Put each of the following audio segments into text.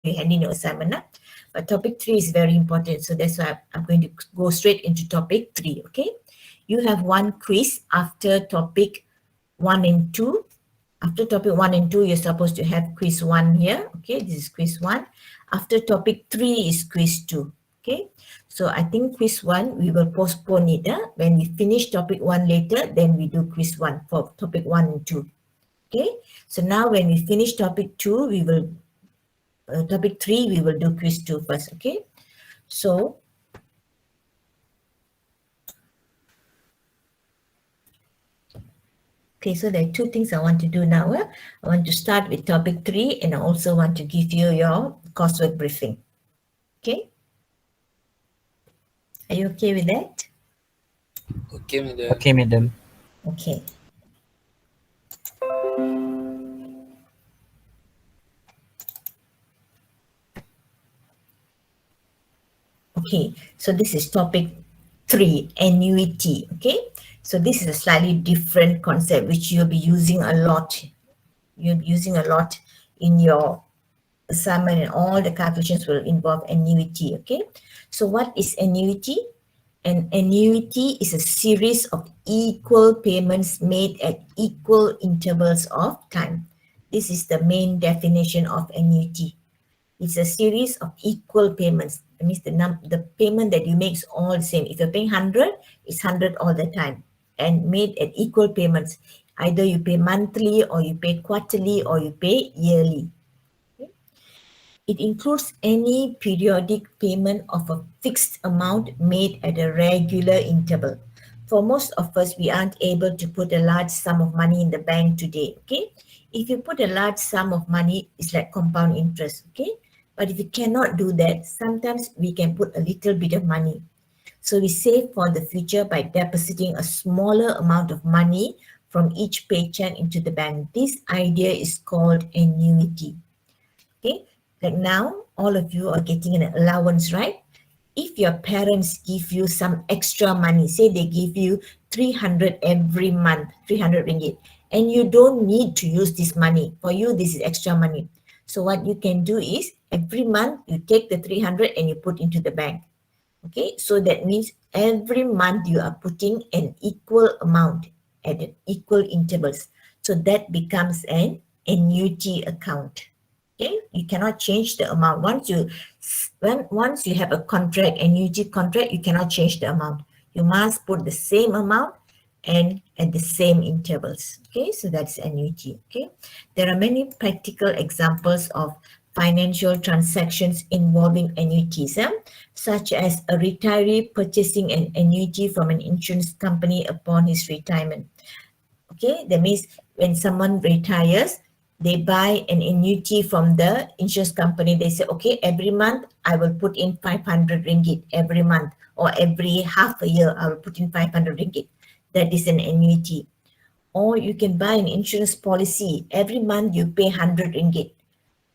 you hand in your assignment. But topic 3 is very important. So that's why I'm going to go straight into topic 3. Okay. You have one quiz after topic 1 and 2. After topic 1 and 2, you're supposed to have quiz 1 here. Okay, this is quiz 1. After topic 3 is quiz 2. Okay, so I think quiz 1, we will postpone it. When we finish topic 1 later, then we do quiz 1 for topic 1 and 2. Okay, so now when we finish topic 2, we will, topic 3, we will do quiz 2 first. Okay, so okay, so there are two things I want to do now. I want to start with topic 3 and I also want to give you your coursework briefing. Okay? Are you okay with that? Okay, madam. Okay, madam. Okay. Okay, so this is topic 3, annuity. Okay, so this is a slightly different concept which you'll be using a lot. You'll be using a lot in your assignment, and all the calculations will involve annuity. Okay, so what is annuity? An annuity is a series of equal payments made at equal intervals of time. This is the main definition of annuity. It's a series of equal payments. That means the payment that you make is all the same. If you're paying 100, it's 100 all the time and made at equal payments. Either you pay monthly or you pay quarterly or you pay yearly. Okay? It includes any periodic payment of a fixed amount made at a regular interval. For most of us, we aren't able to put a large sum of money in the bank today. Okay, if you put a large sum of money, it's like compound interest. Okay, but if you cannot do that, sometimes we can put a little bit of money. So we save for the future by depositing a smaller amount of money from each paycheck into the bank. This idea is called annuity. Okay, like now all of you are getting an allowance, right? If your parents give you some extra money, say they give you 300 every month, 300 ringgit, and you don't need to use this money. For you, this is extra money. So what you can do is every month you take the 300 and you put into the bank. Okay, so that means every month you are putting an equal amount at an equal intervals. So that becomes an annuity account. Okay, you cannot change the amount. Once you have a contract, annuity contract, you cannot change the amount. You must put the same amount and at the same intervals. Okay, so that's annuity. Okay, there are many practical examples of financial transactions involving annuities, such as a retiree purchasing an annuity from an insurance company upon his retirement. Okay, that means when someone retires, they buy an annuity from the insurance company. They say, okay, every month I will put in 500 ringgit every month, or every half a year I will put in 500 ringgit. That is an annuity. Or you can buy an insurance policy. Every month you pay 100 ringgit.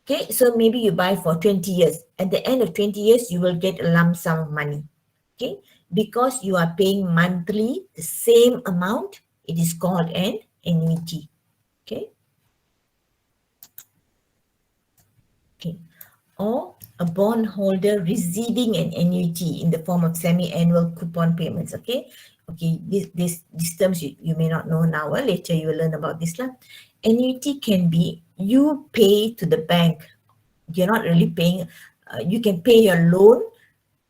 Okay, so maybe you buy for 20 years. At the end of 20 years, you will get a lump sum of money. Okay, because you are paying monthly the same amount, it is called an annuity. Okay. Okay. Or a bondholder receiving an annuity in the form of semi-annual coupon payments. Okay. Okay, these terms you may not know now. Later you will learn about this. Annuity can be you pay to the bank. You're not really paying. You can pay your loan.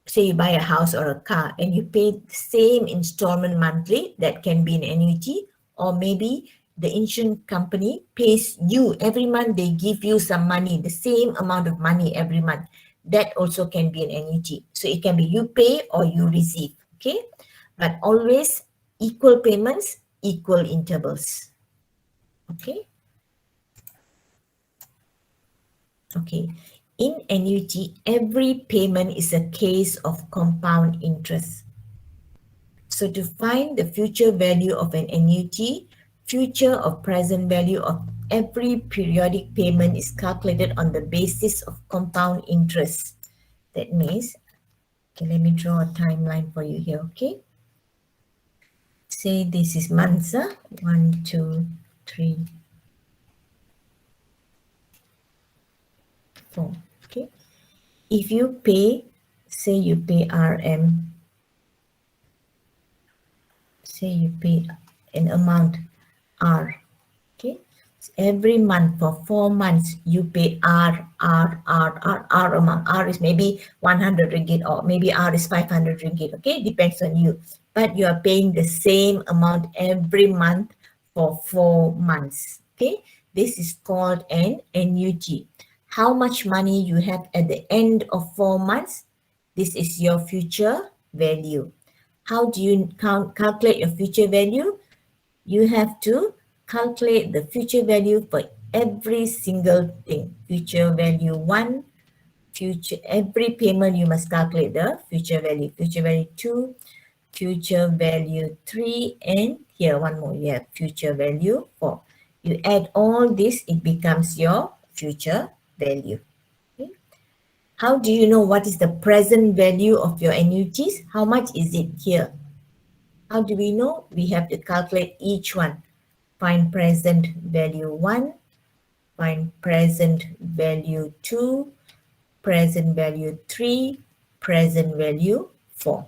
Say you buy a house or a car and you pay the same installment monthly. That can be an annuity. Or maybe the insurance company pays you every month. They give you some money, the same amount of money every month. That also can be an annuity. So it can be you pay or you receive. Okay, but always equal payments, equal intervals. Okay. Okay. In annuity, every payment is a case of compound interest. So to find the future value of an annuity, future or present value of every periodic payment is calculated on the basis of compound interest. That means, okay, let me draw a timeline for you here, okay? Say this is months, 1, 2, 3, 4, okay? If you pay, say you pay RM, say you pay an amount R, okay? Every month for 4 months, you pay R amount. R is maybe 100 ringgit or maybe R is 500 ringgit, okay? Depends on you. But you are paying the same amount every month for 4 months, okay? This is called an annuity. How much money you have at the end of 4 months? This is your future value. How do you calculate your future value? You have to calculate the future value for every single thing. Future value 1, future every payment you must calculate the future value. Future value 2, future value 3, and here one more, you have future value 4. You add all this, it becomes your future value. Okay. How do you know what is the present value of your annuities? How much is it here? How do we know? We have to calculate each one. Find present value 1, find present value 2, present value 3, present value 4.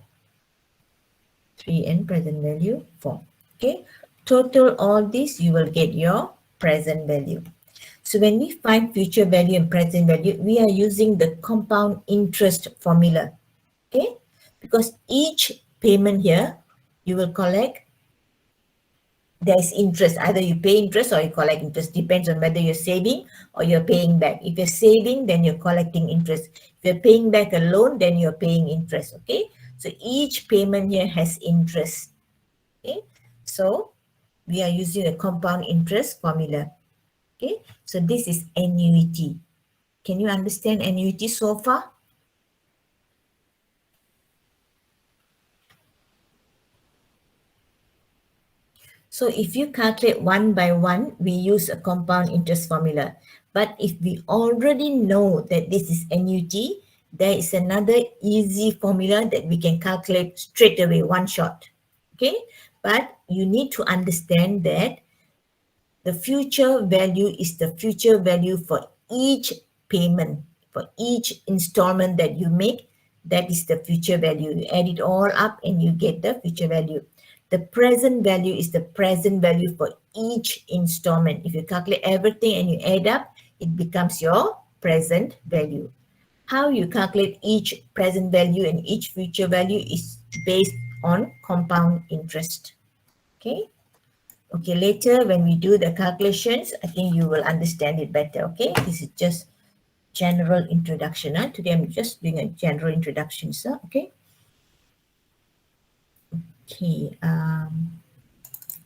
3 and present value 4. Okay, total all this, you will get your present value. So when we find future value and present value, we are using the compound interest formula. Okay, because each payment here, you will collect, there's interest. Either you pay interest or you collect interest. Depends on whether you're saving or you're paying back. If you're saving, then you're collecting interest. If you're paying back a loan, then you're paying interest. Okay. So each payment here has interest. Okay. So we are using a compound interest formula. Okay. So this is annuity. Can you understand annuity so far? So if you calculate one by one, we use a compound interest formula. But if we already know that this is annuity, there is another easy formula that we can calculate straight away, one shot. Okay, but you need to understand that the future value is the future value for each payment, for each installment that you make. That is the future value. You add it all up and you get the future value. The present value is the present value for each installment. If you calculate everything and you add up, it becomes your present value. How you calculate each present value and each future value is based on compound interest. Okay. Okay, later when we do the calculations, I think you will understand it better. Okay, this is just general introduction. Today I'm just doing a general introduction, sir. Okay. Okay.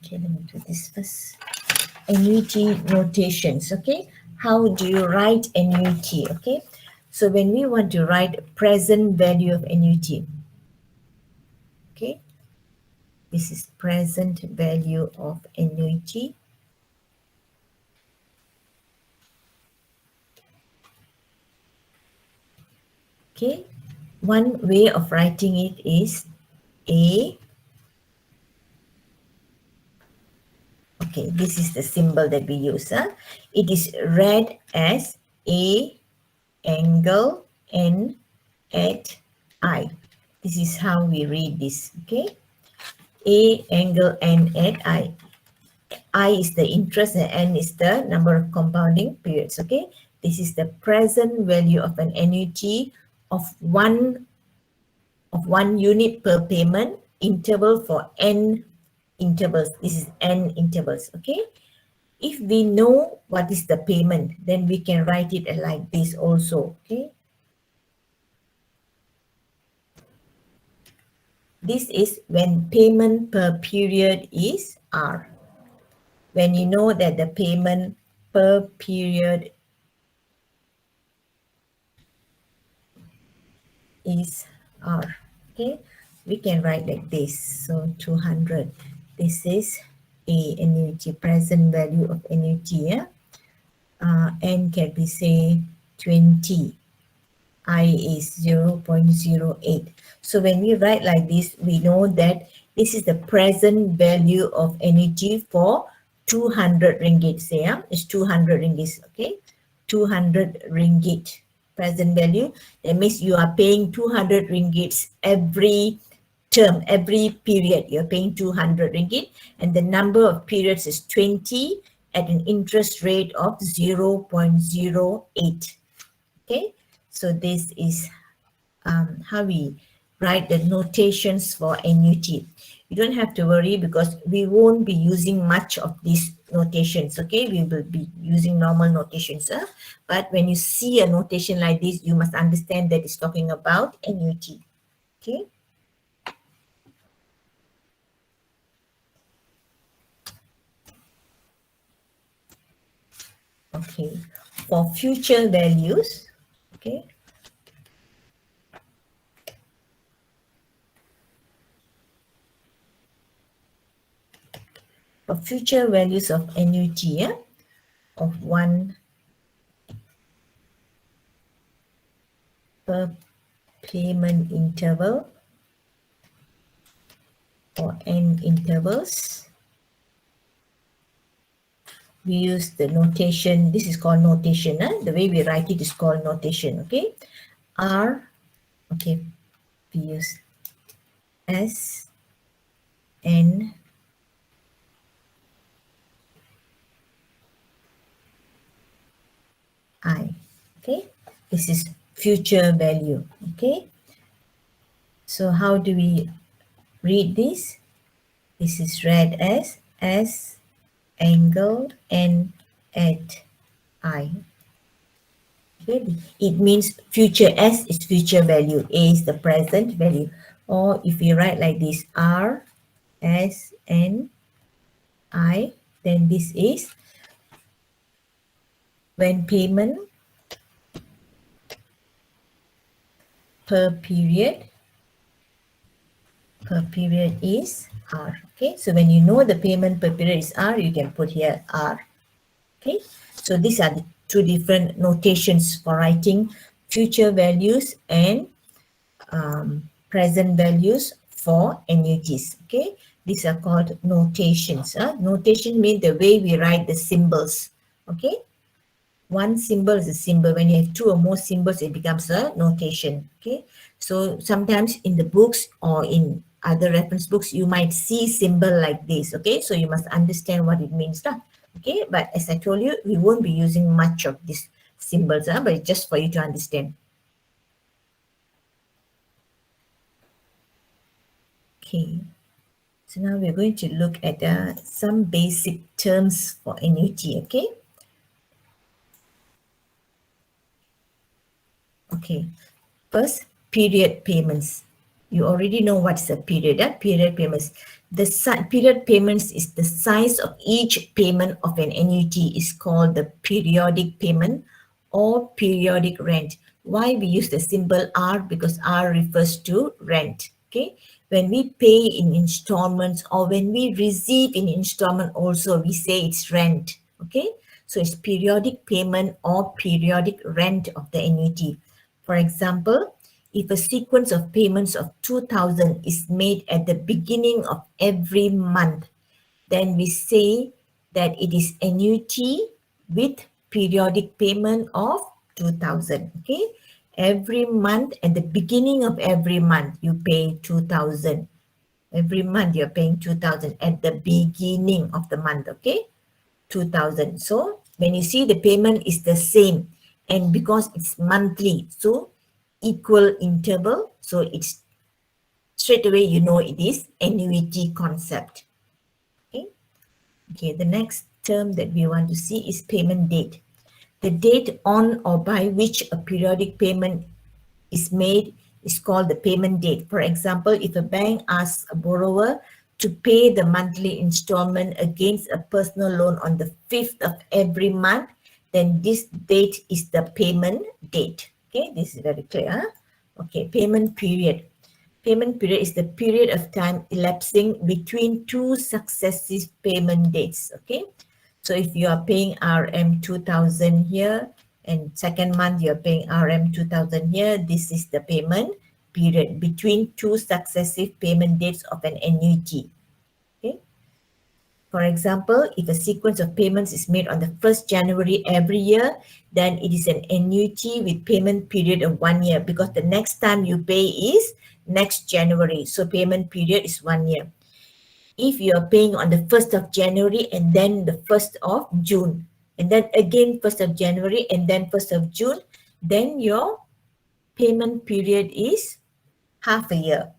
Okay, let me do this first. Annuity notations. Okay. How do you write annuity? Okay. So when we want to write present value of annuity, okay, this is present value of annuity. Okay, one way of writing it is A. Okay, this is the symbol that we use. It is read as A angle N at I. This is how we read this. Okay, A angle N at I. I is the interest and N is the number of compounding periods. Okay, this is the present value of an annuity of one unit per payment interval for n intervals. This is n intervals. Okay, if we know what is the payment, then we can write it like this also. Okay, this is when payment per period is R. When you know that the payment per period is R, okay, we can write like this. So 200, this is a annuity, present value of annuity. Yeah? N can be say 20, I is 0.08. So when we write like this, we know that this is the present value of annuity for 200 ringgit. Say, it's 200 ringgit. Okay, 200 ringgit present value. That means you are paying 200 ringgits every term, every period. You're paying 200 ringgit, and the number of periods is 20 at an interest rate of 0.08. Okay, so this is how we write the notations for annuity. You don't have to worry because we won't be using much of these notations. Okay, we will be using normal notations. But when you see a notation like this, you must understand that it's talking about annuity. Okay. Okay. For future values, okay, for future values of annuity, yeah, of 1 per payment interval or n intervals, we use the notation. This is called notation. The way we write it is called notation. Okay, R. Okay, we use S N I. Okay, this is future value. Okay, so how do we read this? This is read as S angle N at I. Okay, it means future. S is future value, A is the present value. Or if we write like this, R S N I, then this is when payment per period is R. Okay, so when you know the payment per period is R, you can put here R. Okay, so these are the two different notations for writing future values and present values for annuities. Okay, these are called notations. Notation means the way we write the symbols. Okay, one symbol is a symbol. When you have two or more symbols, it becomes a notation. Okay, so sometimes in the books or in other reference books, you might see symbol like this. Okay, so you must understand what it means. Okay, but as I told you, we won't be using much of these symbols, but it's just for you to understand. Okay, so now we're going to look at some basic terms for annuity. Okay. Okay. First, period payments. You already know what's a period. Period payments. The period payments is the size of each payment of an annuity is called the periodic payment or periodic rent. Why we use the symbol R? Because R refers to rent. Okay. When we pay in installments or when we receive in installment also, we say it's rent. Okay. So it's periodic payment or periodic rent of the annuity. For example, if a sequence of payments of 2,000 is made at the beginning of every month, then we say that it is annuity with periodic payment of 2,000. Okay, every month at the beginning of every month you pay 2,000. Every month you're paying 2,000 at the beginning of the month. Okay, 2,000. So when you see the payment is the same, and because it's monthly, so equal interval, so it's straight away you know it is annuity concept. Okay. Okay, the next term that we want to see is payment date. The date on or by which a periodic payment is made is called the payment date. For example, if a bank asks a borrower to pay the monthly installment against a personal loan on the 5th of every month, then this date is the payment date. Okay, this is very clear. Okay, payment period. Payment period is the period of time elapsing between two successive payment dates. Okay, so if you are paying RM 2000 here and second month you're paying RM 2000 here, this is the payment period between two successive payment dates of an annuity. Okay. For example, if a sequence of payments is made on the 1st January every year, then it is an annuity with payment period of 1 year, because the next time you pay is next January. So payment period is 1 year. If you are paying on the 1st of January and then the 1st of June, and then again 1st of January and then 1st of June, then your payment period is half a year.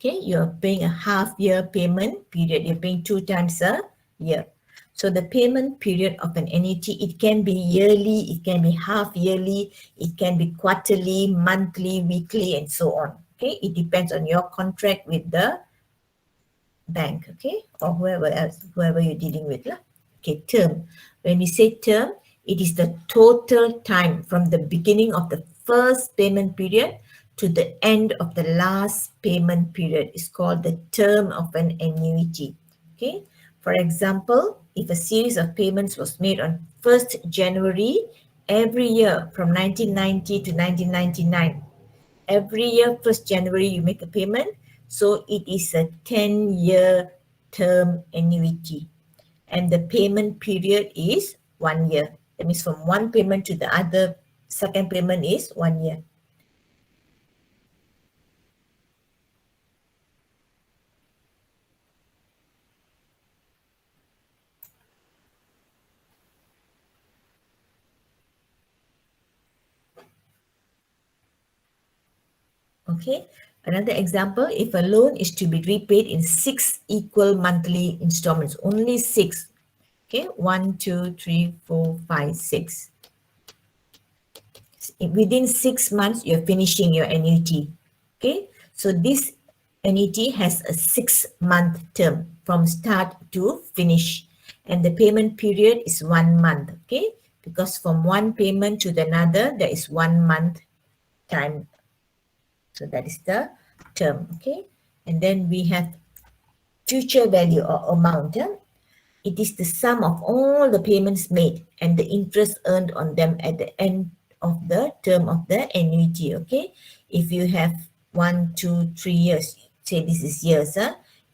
Okay, you're paying a half year payment period. You're paying 2 times a year. So the payment period of an annuity, it can be yearly, it can be half yearly, it can be quarterly, monthly, weekly, and so on. Okay, it depends on your contract with the bank, okay, or whoever else, whoever you're dealing with. Lah. Okay, term. When we say term, it is the total time from the beginning of the first payment period to the end of the last payment period. Is called the term of an annuity. Okay, for example, if a series of payments was made on 1st January every year from 1990 to 1999, every year 1st January you make a payment, so it is a 10-year term annuity, and the payment period is 1 year. That means from one payment to the other, second payment is 1 year. Okay, another example, if a loan is to be repaid in 6 equal monthly installments, only 6. Okay, 1, 2, 3, 4, 5, 6. Within 6 months, you're finishing your annuity. Okay, so this annuity has a 6-month term from start to finish, and the payment period is 1 month. Okay, because from one payment to the another, there is 1 month time. So that is the term. Okay, and then we have future value or amount. It is the sum of all the payments made and the interest earned on them at the end of the term of the annuity. Okay, if you have 1, 2, 3 years, say this is years.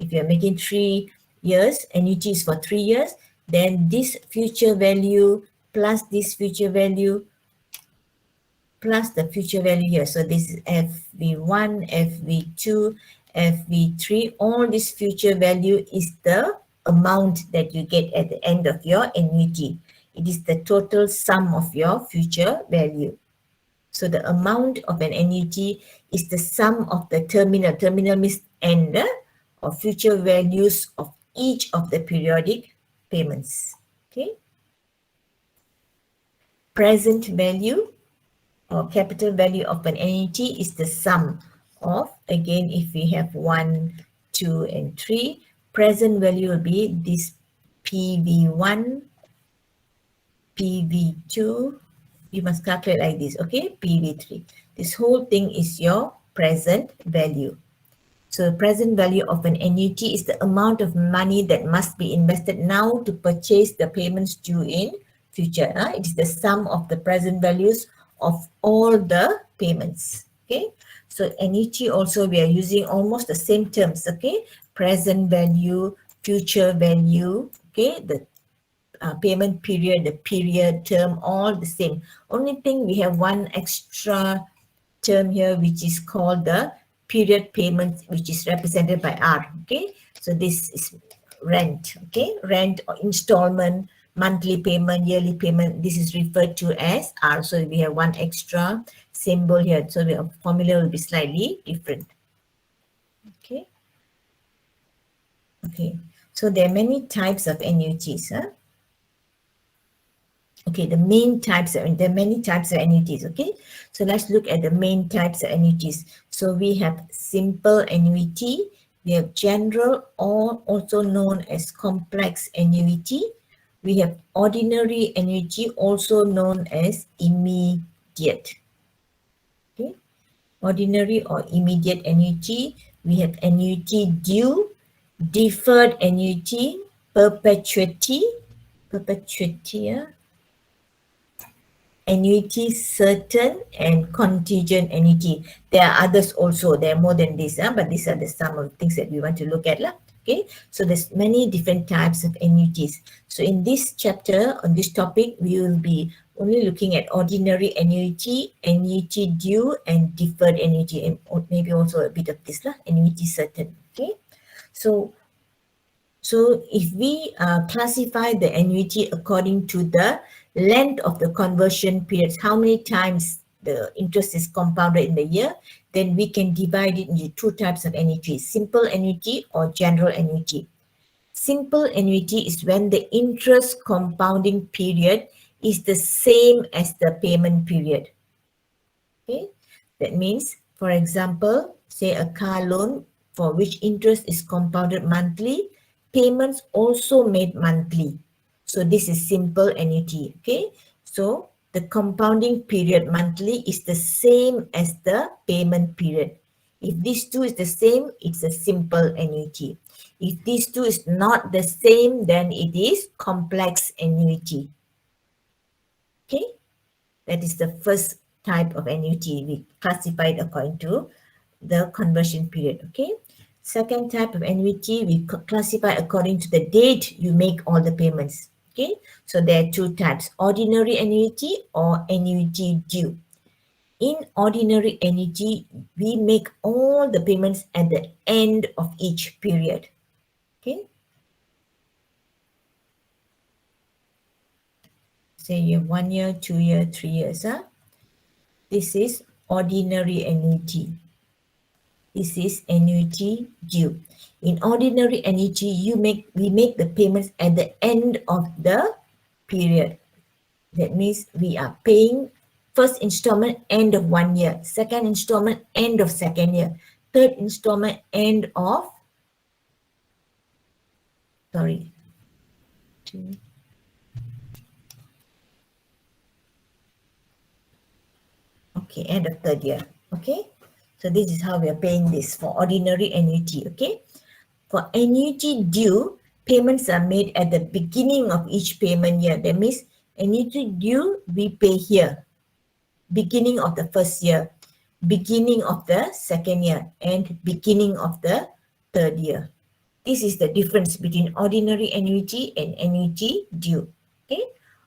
If you're making 3 years, annuity is for 3 years, then this future value plus this future value plus the future value here. So this is FV1, FV2, FV3. All this future value is the amount that you get at the end of your annuity. It is the total sum of your future value. So the amount of an annuity is the sum of the terminal. Terminal means end of future values of each of the periodic payments. Okay. Present value or capital value of an annuity is the sum of, again, if we have 1, 2, and 3, present value will be this PV1, PV2, you must calculate like this, okay, PV3. This whole thing is your present value. So present value of an annuity is the amount of money that must be invested now to purchase the payments due in future. It is the sum of the present values of all the payments. Okay, so annuity also we are using almost the same terms. Okay, present value, future value. Okay, the payment period, the period, term, all the same. Only thing we have one extra term here, which is called the period payment, which is represented by R. Okay, so this is rent. Okay, rent or installment, monthly payment, yearly payment. This is referred to as R. So we have one extra symbol here. So the formula will be slightly different. Okay. Okay. So there are many types of annuities. Okay, the main types, there are many types of annuities, okay? So let's look at the main types of annuities. So we have simple annuity, we have general or also known as complex annuity. We have ordinary annuity, also known as immediate. Okay, ordinary or immediate annuity. We have annuity due, deferred annuity, perpetuity, annuity certain, and contingent annuity. There are others also. There are more than this, but these are the some of the things that we want to look at. Okay, so there's many different types of annuities. So in this chapter on this topic, we will be only looking at ordinary annuity, annuity due, and deferred annuity, and maybe also a bit of this lah, annuity certain. Okay, so if we classify the annuity according to the length of the conversion periods, how many times the interest is compounded in the year, then we can divide it into two types of annuity: simple annuity or general annuity. Simple annuity is when the interest compounding period is the same as the payment period. Okay, that means, for example, say a car loan for which interest is compounded monthly, payments also made monthly. So this is simple annuity. Okay, so the compounding period monthly is the same as the payment period. If these two is the same, it's a simple annuity. If these two is not the same, then it is complex annuity. Okay, that is the first type of annuity. We classified according to the conversion period. Okay. Second type of annuity, we classify according to the date you make all the payments. Okay. So there are two types: ordinary annuity or annuity due. In ordinary annuity, we make all the payments at the end of each period. Okay. Say you have 1 year, 2 year, 3 years. This is ordinary annuity. This is annuity due. In ordinary annuity, we make the payments at the end of the period. That means we are paying first installment end of 1 year, second installment end of second year, third installment end of, sorry, okay, end of third year. Okay, so this is how we are paying this for ordinary annuity. Okay, for annuity due, payments are made at the beginning of each payment year. That means annuity due, we pay here, beginning of the first year, beginning of the second year, and beginning of the third year. This is the difference between ordinary annuity and annuity due. Okay,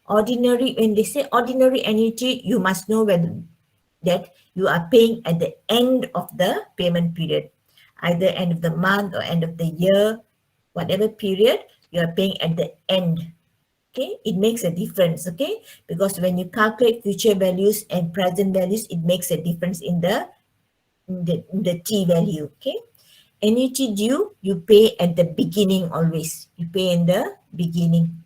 ordinary, when they say ordinary annuity, you must know whether that you are paying at the end of the payment period, either end of the month or end of the year, whatever period you are paying at the end. Okay, it makes a difference. Okay, because when you calculate future values and present values, it makes a difference in the T value. Okay, annuity due, you pay at the beginning always. You pay in the beginning.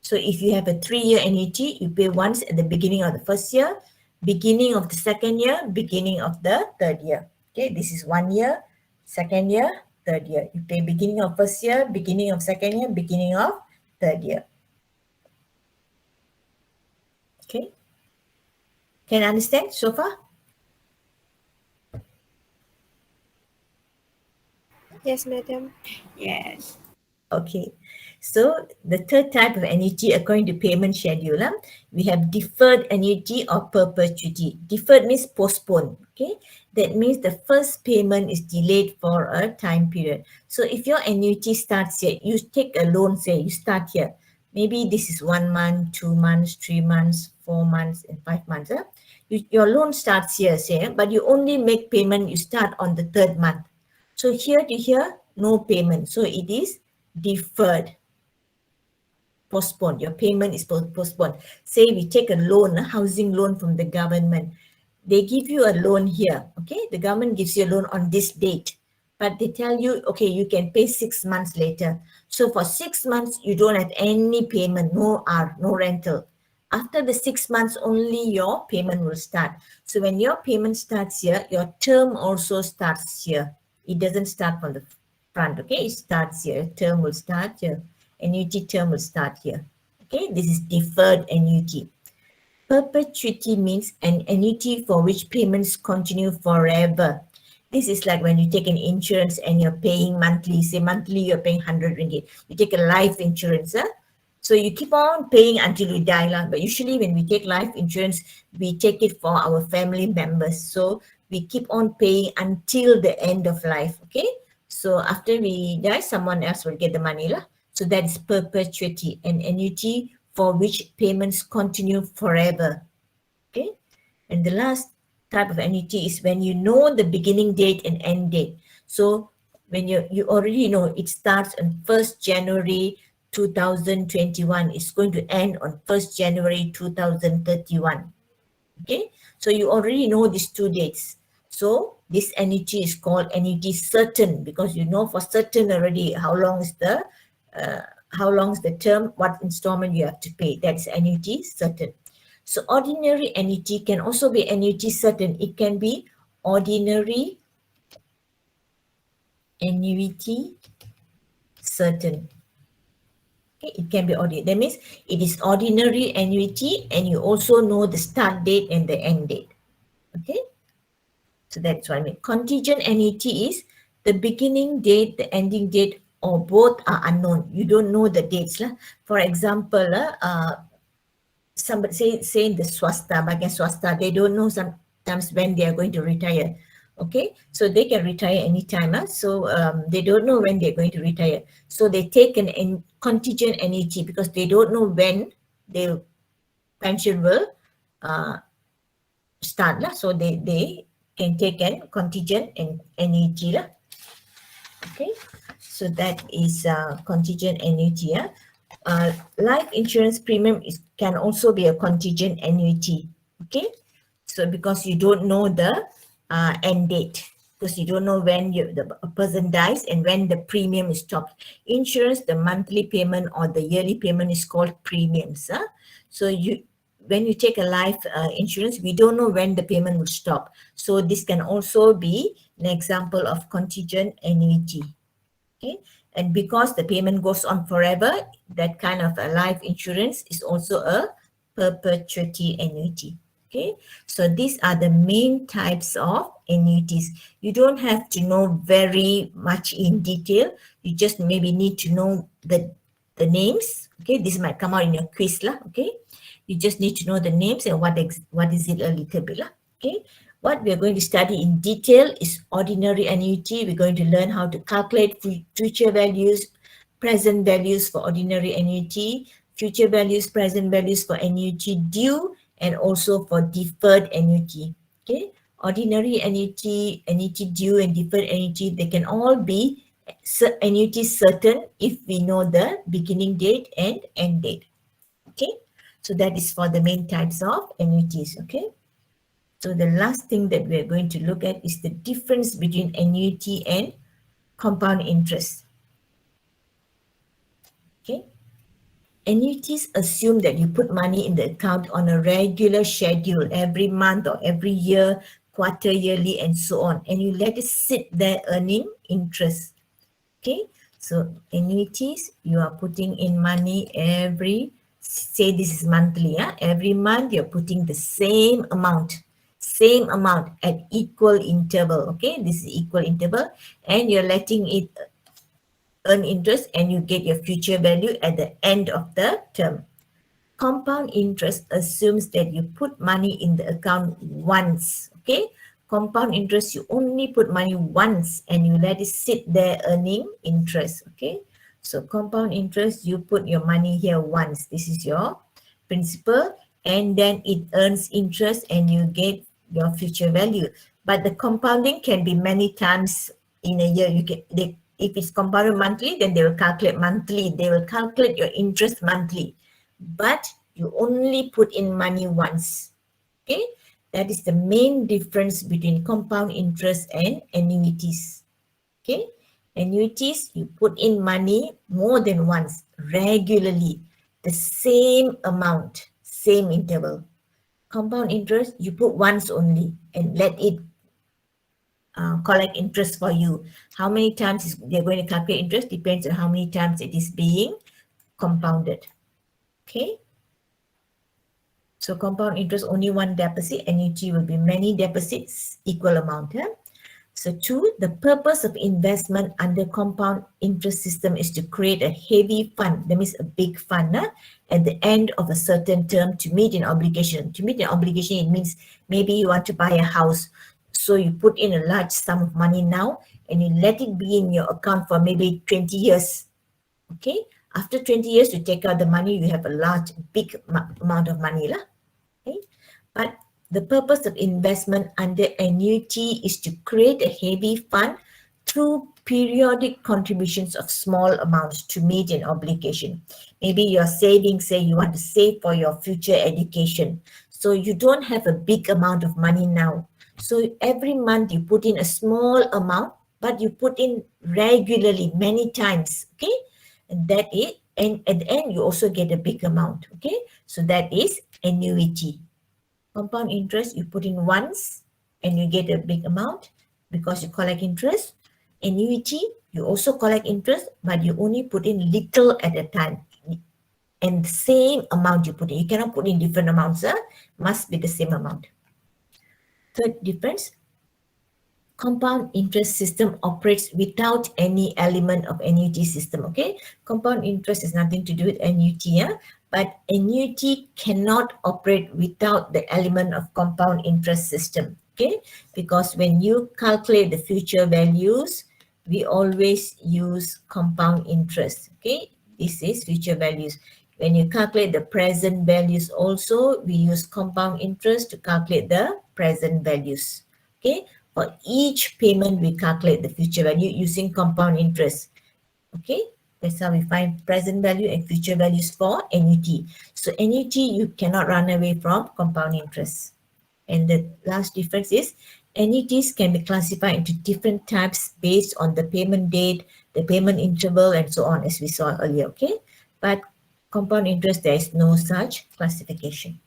So if you have a 3-year annuity, you pay once at the beginning of the first year, beginning of the second year, beginning of the third year. Okay, this is 1 year, second year, third year. You pay beginning of first year, beginning of second year, beginning of third year. Okay, can you understand so far? Yes, madam. Yes. Okay, so the third type of annuity according to payment schedule, we have deferred annuity or perpetuity. Deferred means postponed. Okay, that means the first payment is delayed for a time period. So if your annuity starts here, you take a loan, say you start here. Maybe this is 1 month, 2 months, 3 months, 4 months, and 5 months. Your loan starts here, say, but you only make payment, you start on the third month. So here to here, no payment. So it is deferred, postponed. Your payment is postponed. Say we take a loan, a housing loan from the government. They give you a loan here, okay? The government gives you a loan on this date, but they tell you, okay, you can pay 6 months later. So for 6 months, you don't have any payment, no rental. After the 6 months, only your payment will start. So when your payment starts here, your term also starts here. It doesn't start from the front, okay? It starts here. Term will start here. Annuity term will start here. Okay, this is deferred annuity. Perpetuity means an annuity for which payments continue forever. This is like when you take an insurance and you're paying monthly. Say monthly you're paying 100 ringgit. You take a life insurance. So you keep on paying until you die. But usually when we take life insurance, we take it for our family members. So we keep on paying until the end of life. Okay. So after we die, someone else will get the money lah. So that is perpetuity, an annuity for which payments continue forever. Okay. And the last type of annuity is when you know the beginning date and end date. So when you already know it starts on 1st January 2021, it's going to end on 1st January 2031. Okay, so you already know these two dates. So this annuity is called annuity certain, because you know for certain already how long is the term, what installment you have to pay. That's annuity certain. So ordinary annuity can also be annuity certain. It can be ordinary annuity certain. Okay, it can be ordinary. That means it is ordinary annuity and you also know the start date and the end date. Okay, so that's what I mean. Contingent annuity is the beginning date, the ending date, or both are unknown. You don't know the dates. For example, somebody say in the swasta, bagian swasta, they don't know sometimes when they are going to retire. Okay, so they can retire anytime. So they don't know when they're going to retire. So they take an contingent annuity because they don't know when their pension will start. So they can take an contingent annuity. Okay, so that is contingent annuity. Life insurance premium can also be a contingent annuity. Okay, so because you don't know the end date, because you don't know when the person dies and when the premium is stopped. Insurance, the monthly payment or the yearly payment is called premiums. So when you take a life insurance, we don't know when the payment will stop. So this can also be an example of contingent annuity. Okay, and because the payment goes on forever, that kind of a life insurance is also a perpetuity annuity. Okay, so these are the main types of annuities. You don't have to know very much in detail. You just maybe need to know the names. Okay, this might come out in your quiz lah. Okay, you just need to know the names and what is it a little bit lah. Okay, what we are going to study in detail is ordinary annuity. We're going to learn how to calculate future values, present values for ordinary annuity, future values, present values for annuity due, and also for deferred annuity. Okay, ordinary annuity, annuity due, and deferred annuity, they can all be annuity certain if we know the beginning date and end date. Okay, so that is for the main types of annuities. Okay. So the last thing that we're going to look at is the difference between annuity and compound interest. Okay. Annuities assume that you put money in the account on a regular schedule every month or every year, quarter, yearly, and so on. And you let it sit there earning interest. Okay. So annuities, you are putting in money say this is monthly. Every month you're putting the same amount at equal interval. Okay, this is equal interval, and you're letting it earn interest and you get your future value at the end of the term. Compound interest assumes that you put money in the account once. Okay, compound interest, you only put money once and you let it sit there earning interest. Okay, so compound interest, you put your money here once. This is your principal, and then it earns interest and you get your future value. But the compounding can be many times in a year. If it's compounded monthly, then they will calculate monthly. They will calculate your interest monthly, but you only put in money once. Okay, that is the main difference between compound interest and annuities. Okay, annuities, you put in money more than once, regularly, the same amount, same interval. Compound interest, you put once only and let it collect interest for you. How many times they're going to calculate interest depends on how many times it is being compounded. Okay. So compound interest, only one deposit. Annuity will be many deposits, equal amount. So 2, the purpose of investment under compound interest system is to create a heavy fund, that means a big fund, at the end of a certain term to meet an obligation. To meet an obligation, it means maybe you want to buy a house. So you put in a large sum of money now, and you let it be in your account for maybe 20 years. Okay, after 20 years you take out the money, you have a large big amount of money lah. Okay, but the purpose of investment under annuity is to create a heavy fund through periodic contributions of small amounts to meet an obligation. Maybe you're saving, say you want to save for your future education. So you don't have a big amount of money now. So every month you put in a small amount, but you put in regularly many times. Okay. And that is, and at the end you also get a big amount. Okay. So that is annuity. Compound interest, you put in once and you get a big amount because you collect interest. Annuity, you also collect interest, but you only put in little at a time. And the same amount you put in. You cannot put in different amounts, must be the same amount. Third difference, compound interest system operates without any element of annuity system. Okay, compound interest has nothing to do with annuity, but annuity cannot operate without the element of compound interest system. Okay, because when you calculate the future values, we always use compound interest. Okay, this is future values. When you calculate the present values also, we use compound interest to calculate the present values. Okay, for each payment, we calculate the future value using compound interest. Okay, that's how we find present value and future values for annuity. So annuity, you cannot run away from compound interest. And the last difference is annuities can be classified into different types based on the payment date, the payment interval, and so on, as we saw earlier. Okay, but compound interest, there is no such classification.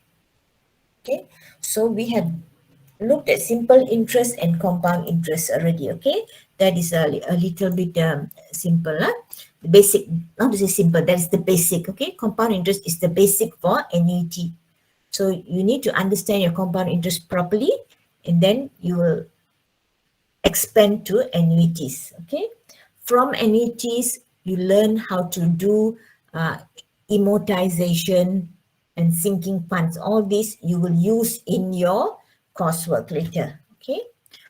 Okay, so we have looked at simple interest and compound interest already. Okay, that is a little bit simple. The basic, not to say simple, that is the basic. Okay, compound interest is the basic for annuity. So you need to understand your compound interest properly, and then you will expand to annuities. Okay, from annuities you learn how to do uh, amortization and sinking funds. All this you will use in your coursework later. Okay,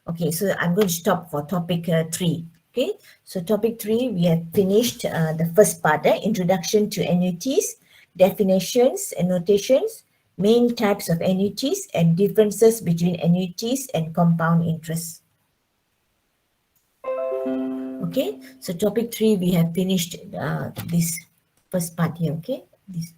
okay, so I'm going to stop for topic 3. Okay, so topic 3, we have finished the first part, introduction to annuities, definitions and notations, main types of annuities, and differences between annuities and compound interest. Okay, so topic 3, we have finished this first part here. Okay, this